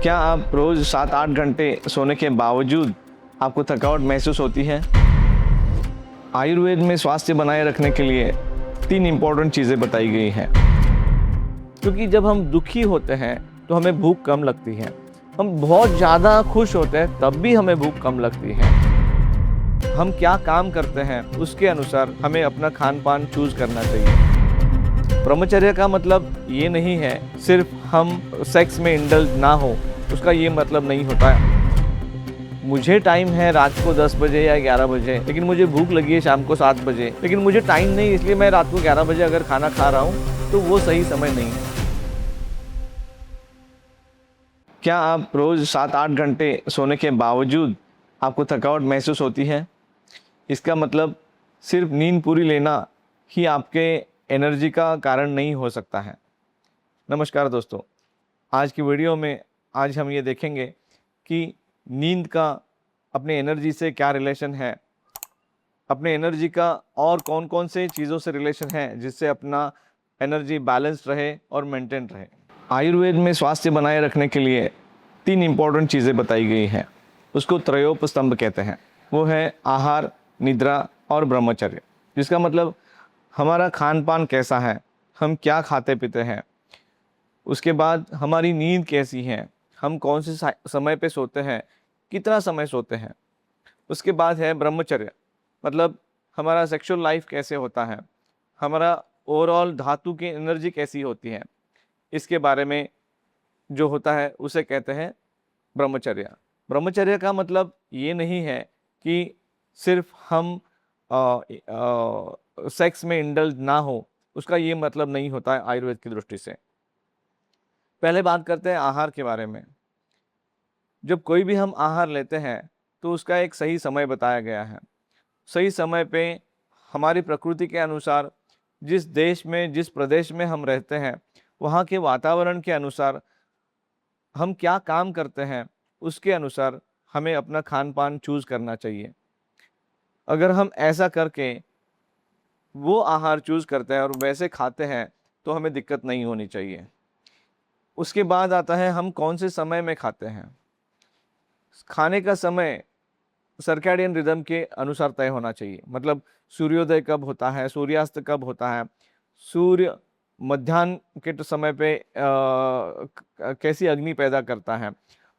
क्या आप रोज 7-8 घंटे सोने के बावजूद आपको थकावट महसूस होती है? आयुर्वेद में स्वास्थ्य बनाए रखने के लिए 3 इम्पोर्टेंट चीज़ें बताई गई हैं। क्योंकि जब हम दुखी होते हैं तो हमें भूख कम लगती है। हम बहुत ज़्यादा खुश होते हैं तब भी हमें भूख कम लगती है। हम क्या काम करते हैं उसके अनुसार हमें अपना खान पान चूज करना चाहिए। ब्रह्मचर्य का मतलब ये नहीं है सिर्फ हम सेक्स में इंडल्ज ना हो, उसका ये मतलब नहीं होता। मुझे टाइम है रात को 10 बजे या 11 बजे, लेकिन मुझे भूख लगी है शाम को 7 बजे, लेकिन मुझे टाइम नहीं, इसलिए मैं रात को 11 बजे अगर खाना खा रहा हूँ तो वो सही समय नहीं है। क्या आप रोज 7-8 घंटे सोने के बावजूद आपको थकावट महसूस होती है? इसका मतलब सिर्फ नींद पूरी लेना ही आपके एनर्जी का कारण नहीं हो सकता है। नमस्कार दोस्तों, आज की वीडियो में आज हम ये देखेंगे कि नींद का अपने एनर्जी से क्या रिलेशन है, अपने एनर्जी का और कौन कौन से चीज़ों से रिलेशन है जिससे अपना एनर्जी बैलेंस्ड रहे और मेंटेन रहे। आयुर्वेद में स्वास्थ्य बनाए रखने के लिए 3 इम्पोर्टेंट चीज़ें बताई गई हैं। उसको त्रयोपस्तंभ कहते हैं। वो है आहार, निद्रा और ब्रह्मचर्य। जिसका मतलब हमारा खान पान कैसा है, हम क्या खाते पीते हैं, उसके बाद हमारी नींद कैसी है, हम कौन से समय पे सोते हैं, कितना समय सोते हैं। उसके बाद है ब्रह्मचर्य, मतलब हमारा सेक्सुअल लाइफ कैसे होता है, हमारा ओवरऑल धातु की एनर्जी कैसी होती है, इसके बारे में जो होता है उसे कहते हैं ब्रह्मचर्य। ब्रह्मचर्य का मतलब ये नहीं है कि सिर्फ हम सेक्स में इंडल्ज ना हो, उसका ये मतलब नहीं होता है आयुर्वेद की दृष्टि से। पहले बात करते हैं आहार के बारे में। जब कोई भी हम आहार लेते हैं तो उसका एक सही समय बताया गया है। सही समय पे हमारी प्रकृति के अनुसार, जिस देश में जिस प्रदेश में हम रहते हैं वहाँ के वातावरण के अनुसार, हम क्या काम करते हैं उसके अनुसार हमें अपना खान पान चूज करना चाहिए। अगर हम ऐसा करके वो आहार चूज करते हैं और वैसे खाते हैं तो हमें दिक्कत नहीं होनी चाहिए। उसके बाद आता है हम कौन से समय में खाते हैं। खाने का समय सर्कैडियन रिदम के अनुसार तय होना चाहिए। मतलब सूर्योदय कब होता है, सूर्यास्त कब होता है, सूर्य मध्याह्न के समय पे कैसी अग्नि पैदा करता है,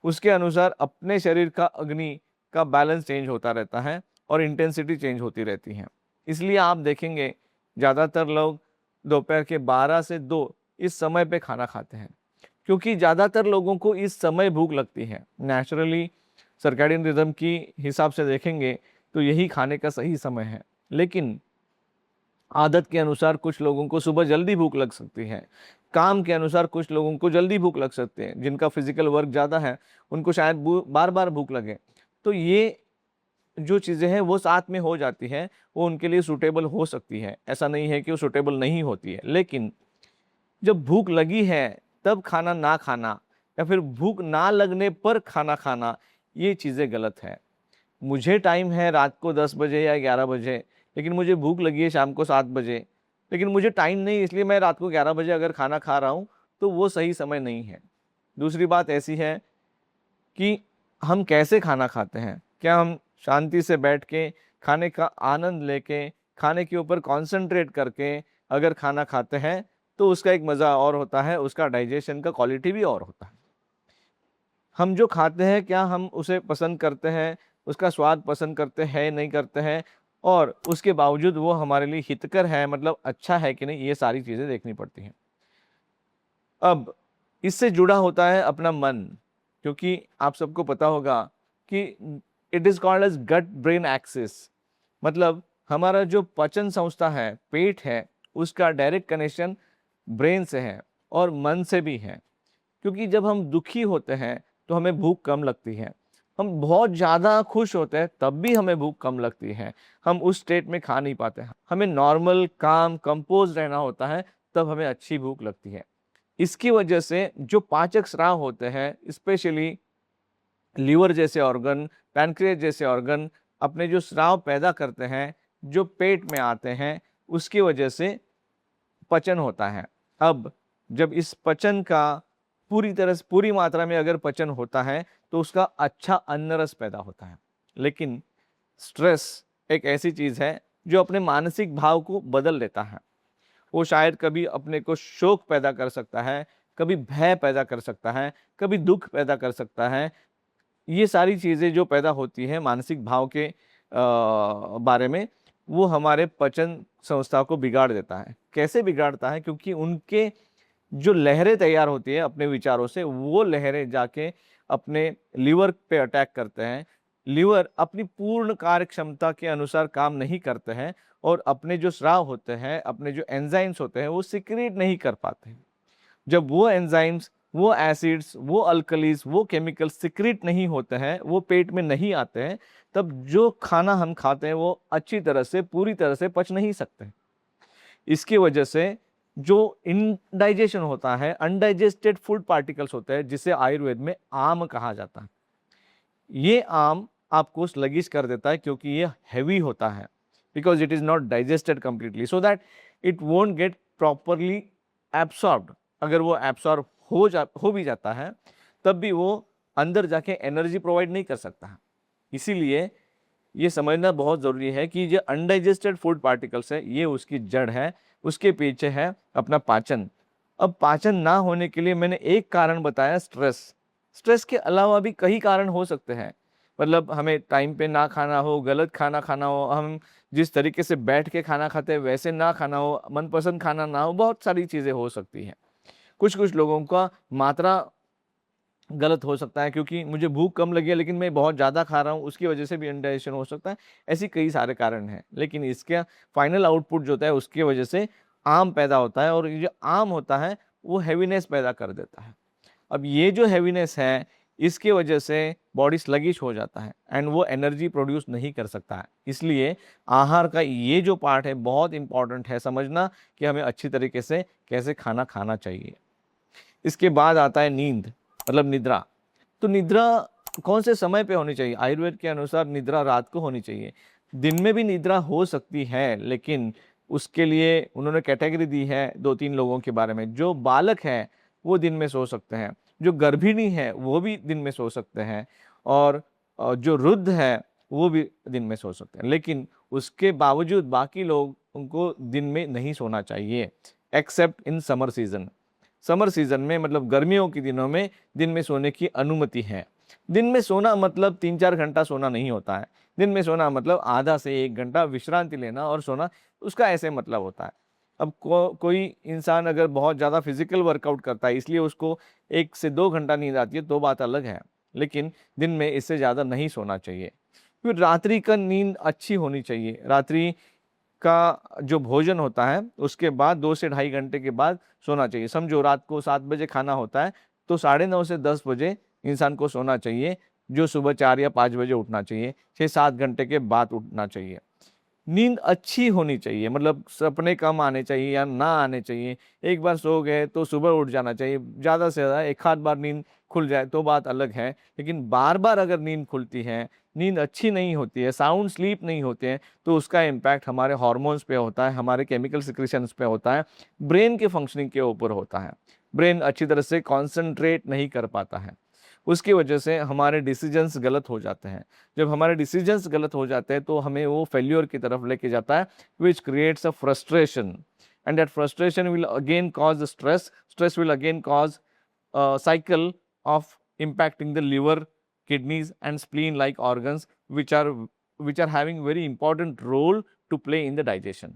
उसके अनुसार अपने शरीर का अग्नि का बैलेंस चेंज होता रहता है और इंटेंसिटी चेंज होती रहती है। इसलिए आप देखेंगे ज़्यादातर लोग दोपहर के 12 से 2 इस समय पे खाना खाते हैं, क्योंकि ज़्यादातर लोगों को इस समय भूख लगती है। नेचुरली सर्कैडियन रिदम की हिसाब से देखेंगे तो यही खाने का सही समय है। लेकिन आदत के अनुसार कुछ लोगों को सुबह जल्दी भूख लग सकती है, काम के अनुसार कुछ लोगों को जल्दी भूख लग सकती है, जिनका फिजिकल वर्क ज़्यादा है उनको शायद बार बार भूख लगे। तो ये जो चीज़ें हैं वो साथ में हो जाती हैं, वो उनके लिए सूटेबल हो सकती है। ऐसा नहीं है कि वो सूटेबल नहीं होती है। लेकिन जब भूख लगी है तब खाना ना खाना या फिर भूख ना लगने पर खाना खाना, ये चीज़ें गलत है। मुझे टाइम है रात को 10 बजे या 11 बजे, लेकिन मुझे भूख लगी है शाम को 7 बजे, लेकिन मुझे टाइम नहीं, इसलिए मैं रात को 11 बजे अगर खाना खा रहा हूँ तो वो सही समय नहीं है। दूसरी बात ऐसी है कि हम कैसे खाना खाते हैं। क्या हम शांति से बैठ के खाने का आनंद लेके, खाने के ऊपर कॉन्सेंट्रेट करके अगर खाना खाते हैं तो उसका एक मज़ा और होता है, उसका डाइजेशन का क्वालिटी भी और होता है। हम जो खाते हैं क्या हम उसे पसंद करते हैं, उसका स्वाद पसंद करते हैं नहीं करते हैं, और उसके बावजूद वो हमारे लिए हितकर है, मतलब अच्छा है कि नहीं, ये सारी चीज़ें देखनी पड़ती हैं। अब इससे जुड़ा होता है अपना मन, क्योंकि आप सबको पता होगा कि it is called as gut brain axis. मतलब हमारा जो पाचन संस्था है, पेट है, उसका डायरेक्ट कनेक्शन ब्रेन से है और मन से भी है। क्योंकि जब हम दुखी होते हैं तो हमें भूख कम लगती है। हम बहुत ज़्यादा खुश होते हैं तब भी हमें भूख कम लगती है। हम उस स्टेट में खा नहीं पाते हैं। हमें नॉर्मल, काम, कंपोज रहना होता है, तब हमें अच्छी भूख लगती है। इसकी वजह से जो पाचक स्राव होते हैं, स्पेशली लीवर जैसे ऑर्गन, पैनक्रियास जैसे ऑर्गन अपने जो स्राव पैदा करते हैं, जो पेट में आते हैं, उसकी वजह से पचन होता है। अब जब इस पचन का पूरी तरह से पूरी मात्रा में अगर पचन होता है तो उसका अच्छा अन्न रस पैदा होता है। लेकिन स्ट्रेस एक ऐसी चीज़ है जो अपने मानसिक भाव को बदल देता है। वो शायद कभी अपने को शोक पैदा कर सकता है, कभी भय पैदा कर सकता है, कभी दुख पैदा कर सकता है। ये सारी चीज़ें जो पैदा होती हैं मानसिक भाव के बारे में, वो हमारे पाचन संस्था को बिगाड़ देता है। कैसे बिगाड़ता है? क्योंकि उनके जो लहरें तैयार होती है अपने विचारों से, वो लहरें जाके अपने लीवर पे अटैक करते हैं। लीवर अपनी पूर्ण कार्य क्षमता के अनुसार काम नहीं करते हैं और अपने जो स्राव होते हैं, अपने जो एंजाइम्स होते हैं, वो सिक्रीट नहीं कर पाते हैं। जब वो एंजाइम्स, वो एसिड्स, वो अल्कलीज, वो केमिकल्स सिक्रीट नहीं होते हैं, वो पेट में नहीं आते हैं, तब जो खाना हम खाते हैं वो अच्छी तरह से, पूरी तरह से पच नहीं सकते। इसकी वजह से जो इनडाइजेशन होता है, अनडाइजेस्टेड फूड पार्टिकल्स होते हैं, जिसे आयुर्वेद में आम कहा जाता है, ये आम आपको स्लगिश कर देता है क्योंकि ये हैवी होता है, because it is not digested completely, so that it won't get properly absorbed. अगर वो एब्सॉर्ब हो भी जाता है, तब भी वो अंदर जाके एनर्जी प्रोवाइड नहीं कर सकता है। इसीलिए ये समझना बहुत ज़रूरी है कि जो अनडाइजेस्टेड फूड पार्टिकल्स है, ये उसकी जड़ है, उसके पीछे है अपना पाचन। अब पाचन ना होने के लिए मैंने एक कारण बताया, स्ट्रेस। स्ट्रेस के अलावा भी कई कारण हो सकते हैं। मतलब हमें टाइम पे ना खाना हो, गलत खाना खाना हो, हम जिस तरीके से बैठ के खाना खाते हैं वैसे ना खाना हो, मनपसंद खाना ना हो, बहुत सारी चीज़ें हो सकती हैं। कुछ कुछ लोगों का मात्रा गलत हो सकता है, क्योंकि मुझे भूख कम लगी है लेकिन मैं बहुत ज़्यादा खा रहा हूँ, उसकी वजह से भी इंडाइजेशन हो सकता है। ऐसी कई सारे कारण हैं, लेकिन इसका फाइनल आउटपुट जो होता है उसकी वजह से आम पैदा होता है, और ये जो आम होता है वो हैवीनेस पैदा कर देता है। अब ये जो हैवीनेस है, इसकी वजह से बॉडी स्लगिश हो जाता है एंड वो एनर्जी प्रोड्यूस नहीं कर सकता है। इसलिए आहार का ये जो पार्ट है बहुत इंपॉर्टेंट है समझना, कि हमें अच्छी तरीके से कैसे खाना खाना चाहिए। इसके बाद आता है नींद, मतलब निद्रा। तो निद्रा कौन से समय पे होनी चाहिए? आयुर्वेद के अनुसार निद्रा रात को होनी चाहिए। दिन में भी निद्रा हो सकती है, लेकिन उसके लिए उन्होंने कैटेगरी दी है 2-3 लोगों के बारे में। जो बालक है वो दिन में सो सकते हैं, जो गर्भिणी है वो भी दिन में सो सकते हैं, और जो वृद्ध है वो भी दिन में सो सकते हैं। लेकिन उसके बावजूद बाकी लोग उनको दिन में नहीं सोना चाहिए, accept in summer season. Summer season में, मतलब गर्मियों के दिनों में, दिन में सोने की अनुमति है। दिन में सोना मतलब 3-4 घंटा सोना नहीं होता है। दिन में सोना मतलब आधा से 1 घंटा विश्रांति लेना और सोना, उसका ऐसे मतलब होता है। अब कोई इंसान अगर बहुत ज़्यादा फिजिकल वर्कआउट करता है, इसलिए उसको 1 से 2 घंटा नींद आती है, तो बात अलग है, लेकिन दिन में इससे ज़्यादा नहीं सोना चाहिए। फिर रात्रि का नींद अच्छी होनी चाहिए। रात्रि का जो भोजन होता है उसके बाद 2 से ढाई घंटे के बाद सोना चाहिए। समझो रात को 7 बजे खाना होता है, तो 9:30 से 10 बजे इंसान को सोना चाहिए, जो सुबह 4 या 5 बजे उठना चाहिए। 6-7 घंटे के बाद उठना चाहिए। नींद अच्छी होनी चाहिए, मतलब सपने कम आने चाहिए या ना आने चाहिए। एक बार सो गए तो सुबह उठ जाना चाहिए। ज़्यादा से ज़्यादा एक आध बार नींद खुल जाए तो बात अलग है, लेकिन बार बार अगर नींद खुलती है, नींद अच्छी नहीं होती है, साउंड स्लीप नहीं होते हैं, तो उसका इम्पैक्ट हमारे हार्मोन्स पे होता है, हमारे केमिकल सिक्रीशंस पे होता है, ब्रेन के फंक्शनिंग के ऊपर होता है। ब्रेन अच्छी तरह से कॉन्सेंट्रेट नहीं कर पाता है, उसकी वजह से हमारे डिसीजंस गलत हो जाते हैं। जब हमारे डिसीजंस गलत हो जाते हैं तो हमें वो फेल्योर की तरफ लेके जाता है, which creates a frustration, and that frustration will again cause stress, stress will again cause cycle of impacting the liver, kidneys and spleen like organs, which are having very important role to play in the digestion.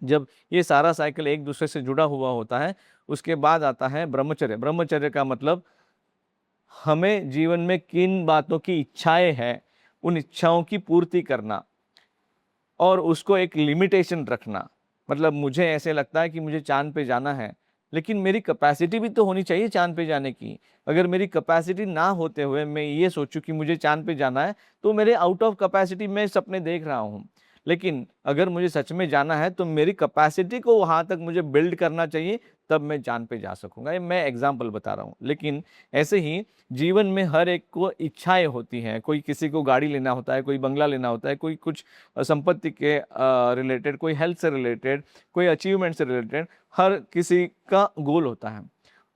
जब ये सारा cycle एक दूसरे से जुड़ा हुआ होता है, उसके बाद आता है ब्रह्मचर्य। ब्रह्मचर्य का मतलब हमें जीवन में किन बातों की इच्छाएं हैं, उन इच्छाओं की पूर्ति करना और उसको एक लिमिटेशन रखना। मतलब मुझे ऐसे लगता है कि मुझे चाँद पे जाना है, लेकिन मेरी कैपेसिटी भी तो होनी चाहिए चाँद पे जाने की। अगर मेरी कैपेसिटी ना होते हुए मैं ये सोचूं कि मुझे चाँद पे जाना है, तो मेरे आउट ऑफ कैपेसिटी मैं सपने देख रहा हूँ। लेकिन अगर मुझे सच में जाना है तो मेरी कैपेसिटी को वहाँ तक मुझे बिल्ड करना चाहिए, तब मैं चाँद पे जा सकूँगा। ये मैं एग्जाम्पल बता रहा हूँ। लेकिन ऐसे ही जीवन में हर एक को इच्छाएं होती हैं। कोई किसी को गाड़ी लेना होता है, कोई बंगला लेना होता है, कोई कुछ संपत्ति के रिलेटेड, कोई हेल्थ से रिलेटेड, कोई अचीवमेंट से रिलेटेड, हर किसी का गोल होता है।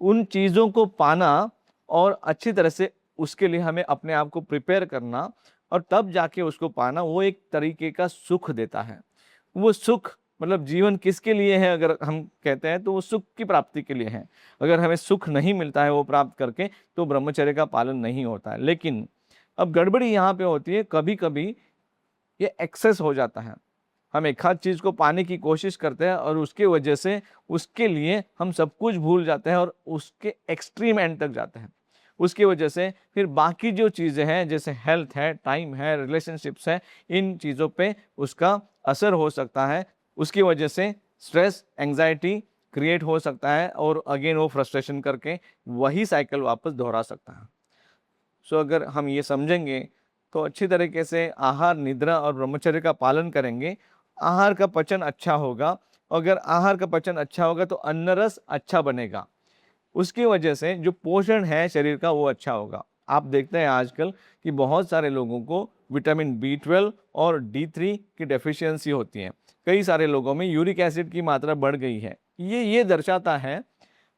उन चीज़ों को पाना और अच्छी तरह से उसके लिए हमें अपने आप को प्रिपेयर करना और तब जाके उसको पाना, वो एक तरीके का सुख देता है। वो सुख मतलब जीवन किसके लिए है अगर हम कहते हैं तो वो सुख की प्राप्ति के लिए है। अगर हमें सुख नहीं मिलता है वो प्राप्त करके तो ब्रह्मचर्य का पालन नहीं होता है। लेकिन अब गड़बड़ी यहाँ पे होती है, कभी कभी ये एक्सेस हो जाता है। हम एक आध चीज़ को पाने की कोशिश करते हैं और उसके वजह से उसके लिए हम सब कुछ भूल जाते हैं और उसके एक्सट्रीम एंड तक जाते हैं। उसकी वजह से फिर बाकी जो चीज़ें हैं जैसे हेल्थ है, टाइम है, रिलेशनशिप्स है, इन चीज़ों पे उसका असर हो सकता है। उसकी वजह से स्ट्रेस, एंग्जाइटी क्रिएट हो सकता है और अगेन वो फ्रस्ट्रेशन करके वही साइकिल वापस दोहरा सकता है। सो अगर हम ये समझेंगे तो अच्छी तरीके से आहार, निद्रा और ब्रह्मचर्य का पालन करेंगे, आहार का पचन अच्छा होगा। अगर आहार का पचन अच्छा होगा तो अन्न रस अच्छा बनेगा, उसकी वजह से जो पोषण है शरीर का वो अच्छा होगा। आप देखते हैं आजकल कि बहुत सारे लोगों को विटामिन B12 और D3 की डेफिशिएंसी होती है। कई सारे लोगों में यूरिक एसिड की मात्रा बढ़ गई है। ये दर्शाता है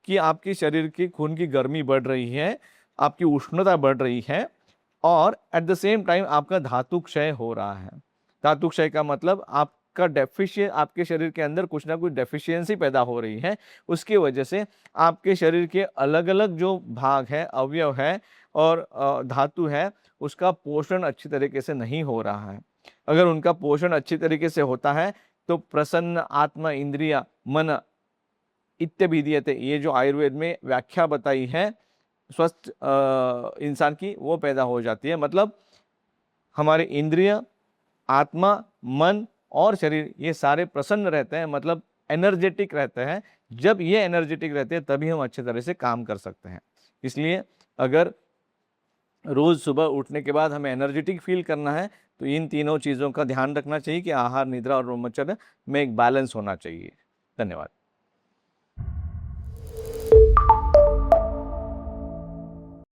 कि आपके शरीर की खून की गर्मी बढ़ रही है, आपकी उष्णता बढ़ रही है और एट द सेम टाइम आपका धातु क्षय हो रहा है। धातु क्षय का मतलब आपका डेफिशिएंट, आपके शरीर के अंदर कुछ ना कुछ डेफिशिएंसी पैदा हो रही है। उसकी वजह से आपके शरीर के अलग अलग जो भाग है, अवयव है और धातु है, उसका पोषण अच्छी तरीके से नहीं हो रहा है। अगर उनका पोषण अच्छी तरीके से होता है तो प्रसन्न आत्मा इंद्रिया मन इत्यभिधीयते, ये जो आयुर्वेद में व्याख्या बताई है स्वस्थ इंसान की, वो पैदा हो जाती है। मतलब हमारे इंद्रिय, आत्मा, मन और शरीर ये सारे प्रसन्न रहते हैं, मतलब एनर्जेटिक रहते हैं। जब ये एनर्जेटिक रहते हैं तभी हम अच्छे तरह से काम कर सकते हैं। इसलिए अगर रोज सुबह उठने के बाद हमें एनर्जेटिक फील करना है तो इन तीनों चीज़ों का ध्यान रखना चाहिए कि आहार, निद्रा और ब्रह्मचर्य में एक बैलेंस होना चाहिए। धन्यवाद।